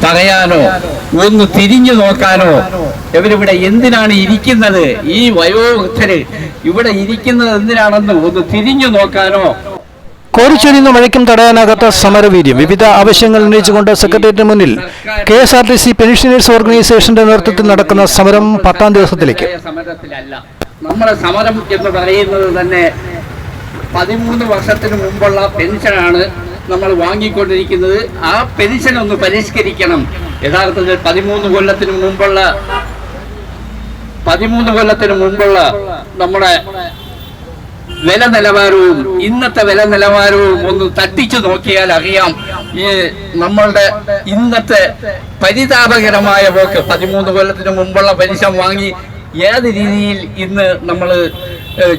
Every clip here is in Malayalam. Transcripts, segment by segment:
പറയാനോ ഒന്ന് തിരിഞ്ഞു നോക്കാനോ ഇവരിവിടെ എന്തിനാണ് ഇരിക്കുന്നത്, ഈ വയോവൃദ്ധര് ഇവിടെ ഇരിക്കുന്നത് എന്തിനാണെന്ന് ഒന്ന് തിരിഞ്ഞു നോക്കാനോ. കോരിച്ചൊരിയുന്ന മഴയ്ക്കും തടയാനാകാത്ത സമരവീര്യം. വിവിധ ആവശ്യങ്ങൾ ഉന്നയിച്ചുകൊണ്ട് സെക്രട്ടേറിയറ്റിന് മുന്നിൽ KSRTC പെൻഷനേഴ്സ് ഓർഗനൈസേഷന്റെ നേതൃത്വത്തിൽ നടക്കുന്ന സമരം 10ാം ദിവസത്തിലേക്ക്. സമരത്തിലല്ല, നമ്മുടെ സമരം എന്ന് പറയുന്നത് തന്നെ 13 വർഷത്തിന് മുമ്പുള്ള പെൻഷനാണ് നമ്മൾ വാങ്ങിക്കൊണ്ടിരിക്കുന്നത്. ആ പെൻഷൻ ഒന്ന് പരിഷ്കരിക്കണം. യഥാർത്ഥത്തിൽ 13 കൊല്ലത്തിന് മുമ്പുള്ള നമ്മുടെ വില നിലവാരവും ഇന്നത്തെ വില നിലവാരവും ഒന്ന് തട്ടിച്ചു നോക്കിയാൽ അറിയാം ഈ നമ്മളുടെ ഇന്നത്തെ പരിതാപകരമായ പോക്ക്. 13 കൊല്ലത്തിന് മുമ്പുള്ള പെൻഷൻ വാങ്ങി ഏത് രീതിയിൽ ഇന്ന് നമ്മൾ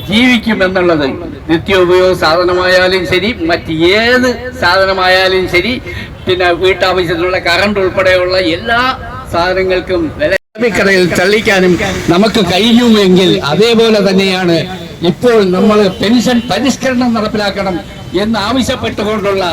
ജീവിക്കുമെന്നുള്ളത്. നിത്യോപയോഗ സാധനമായാലും ശരി, മറ്റ് ഏത് സാധനമായാലും ശരി, പിന്നെ വീട്ടാവശ്യത്തിനുള്ള കറണ്ട് ഉൾപ്പെടെയുള്ള എല്ലാ സാധനങ്ങൾക്കും വിലക്കടയിൽ തള്ളിക്കാനും നമുക്ക് കഴിഞ്ഞുവെങ്കിൽ അതേപോലെ തന്നെയാണ് ഇപ്പോൾ നമ്മൾ പെൻഷൻ പരിഷ്കരണം നടപ്പിലാക്കണം എന്ന് ആവശ്യപ്പെട്ടുകൊണ്ടുള്ള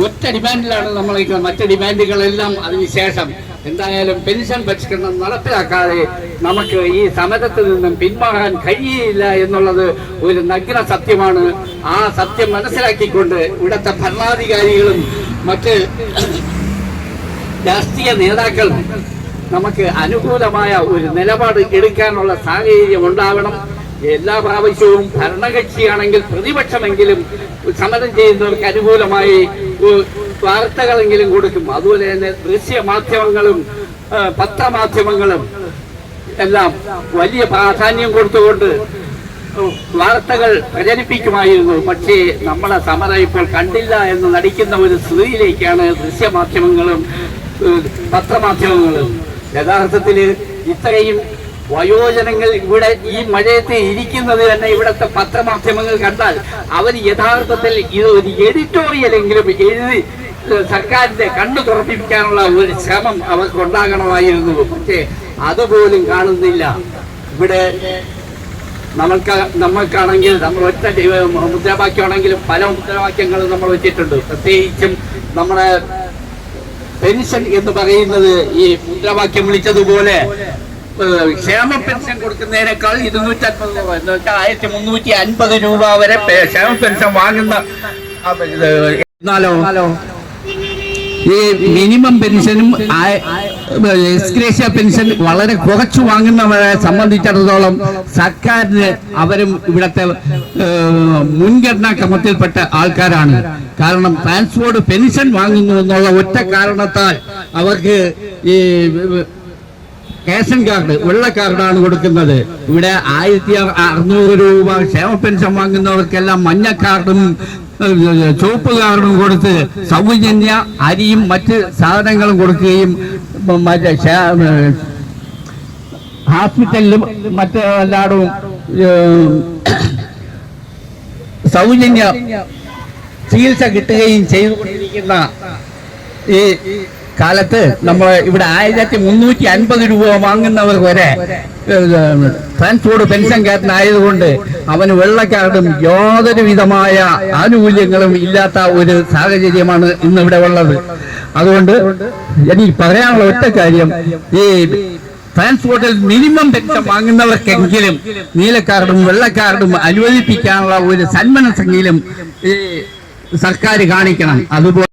ഒറ്റ ഡിമാൻഡിലാണ് നമ്മൾ. മറ്റ് ഡിമാൻഡുകളെല്ലാം അതിനുശേഷം എന്തായാലും പെൻഷൻ പരിഷ്കരണം നടപ്പിലാക്കാതെ നമുക്ക് ഈ സമരത്തിൽ നിന്നും പിന്മാറാൻ കഴിയില്ല എന്നുള്ളത് ഒരു നഗ്ന സത്യമാണ്. ആ സത്യം മനസ്സിലാക്കിക്കൊണ്ട് ഇവിടുത്തെ ഭരണാധികാരികളും മറ്റ് രാഷ്ട്രീയ നേതാക്കളും നമുക്ക് അനുകൂലമായ ഒരു നിലപാട് എടുക്കാനുള്ള സാഹചര്യം ഉണ്ടാവണം. എല്ലാ പ്രാവശ്യവും ഭരണകക്ഷിയാണെങ്കിൽ പ്രതിപക്ഷമെങ്കിലും സമരം ചെയ്യുന്നവർക്ക് അനുകൂലമായി വാർത്തകളെങ്കിലും കൊടുക്കും. അതുപോലെ തന്നെ ദൃശ്യമാധ്യമങ്ങളും പത്രമാധ്യമങ്ങളും എല്ലാം വലിയ പ്രാധാന്യം കൊടുത്തുകൊണ്ട് വാർത്തകൾ പ്രചരിപ്പിക്കുമായിരുന്നു. പക്ഷേ നമ്മുടെ സമരം ഇപ്പോൾ കണ്ടില്ല എന്ന് നടിക്കുന്ന ഒരു സ്ഥിതിയിലേക്കാണ് ദൃശ്യമാധ്യമങ്ങളും പത്രമാധ്യമങ്ങളും. യഥാർത്ഥത്തിൽ ഇത്രയും വയോജനങ്ങൾ ഇവിടെ ഈ മഴയത്ത് ഇരിക്കുന്നത് തന്നെ ഇവിടുത്തെ പത്രമാധ്യമങ്ങൾ കണ്ടാൽ അവർ യഥാർത്ഥത്തിൽ ഇത് ഒരു എഡിറ്റോറിയലെങ്കിലും എഴുതി സർക്കാരിന്റെ കണ്ണു തുറപ്പിക്കാനുള്ള ഒരു ശ്രമം അവർക്ക് ഉണ്ടാകണമായിരുന്നു. പക്ഷേ അതുപോലും കാണുന്നില്ല. ഇവിടെ നമ്മൾക്കാണെങ്കിൽ നമ്മൾ ഒറ്റ മുദ്രാവാക്യമാണെങ്കിലും പല മുദ്രാവാക്യങ്ങളും നമ്മൾ വെച്ചിട്ടുണ്ട്. പ്രത്യേകിച്ചും നമ്മുടെ പെൻഷൻ എന്ന് പറയുന്നത് ഈ മുദ്രാവാക്യം വിളിച്ചതുപോലെ ക്ഷേമ പെൻഷൻ കൊടുക്കുന്നതിനേക്കാൾ 250 രൂപ എന്ന് വെച്ചാൽ 1350 രൂപ വരെ ക്ഷേമ പെൻഷൻ വാങ്ങുന്ന. എന്നാലോ ഈ മിനിമം പെൻഷനും എക്സ്ഗ്രേഷ്യ പെൻഷൻ വളരെ കുറച്ചു വാങ്ങുന്നവരെ സംബന്ധിച്ചിടത്തോളം സർക്കാരിന് അവരും ഇവിടുത്തെ മുൻഗണനാ ക്രമത്തിൽപ്പെട്ട ആൾക്കാരാണ്. കാരണം ട്രാൻസ്പോർട്ട് പെൻഷൻ വാങ്ങുന്നു എന്നുള്ള ഒറ്റ കാരണത്താൽ അവർക്ക് ഈ റേഷൻ കാർഡ്, വെള്ള കാർഡാണ് കൊടുക്കുന്നത്. ഇവിടെ 1600 രൂപ ക്ഷേമ പെൻഷൻ വാങ്ങുന്നവർക്കെല്ലാം മഞ്ഞ കാർഡും ചുവപ്പ് കാർഡും കൊടുത്ത് സൗജന്യ അരിയും മറ്റ് സാധനങ്ങളും കൊടുക്കുകയും മറ്റേ ഹോസ്പിറ്റലിലും മറ്റെല്ലായിടവും സൗജന്യ ചികിത്സ കിട്ടുകയും ചെയ്തുകൊണ്ടിരിക്കുന്ന ഈ കാലത്ത് നമ്മൾ ഇവിടെ 1350 രൂപ വാങ്ങുന്നവർ വരെ ട്രാൻസ്പോർട്ട് പെൻഷൻകാരനായതുകൊണ്ട് അവന് വെള്ളക്കാർഡും യാതൊരു വിധമായ ആനുകൂല്യങ്ങളും ഇല്ലാത്ത ഒരു സാഹചര്യമാണ് ഇന്നിവിടെ ഉള്ളത്. അതുകൊണ്ട് എനിക്ക് പറയാനുള്ള ഒറ്റ കാര്യം, ഈ ട്രാൻസ്പോർട്ടിൽ മിനിമം പെൻഷൻ വാങ്ങുന്നവർക്കെങ്കിലും നീലക്കാർഡും വെള്ളക്കാർഡും അനുവദിപ്പിക്കാനുള്ള ഒരു സന്മനസ്സെങ്കിലും ഈ സർക്കാർ കാണിക്കണം. അതുപോലെ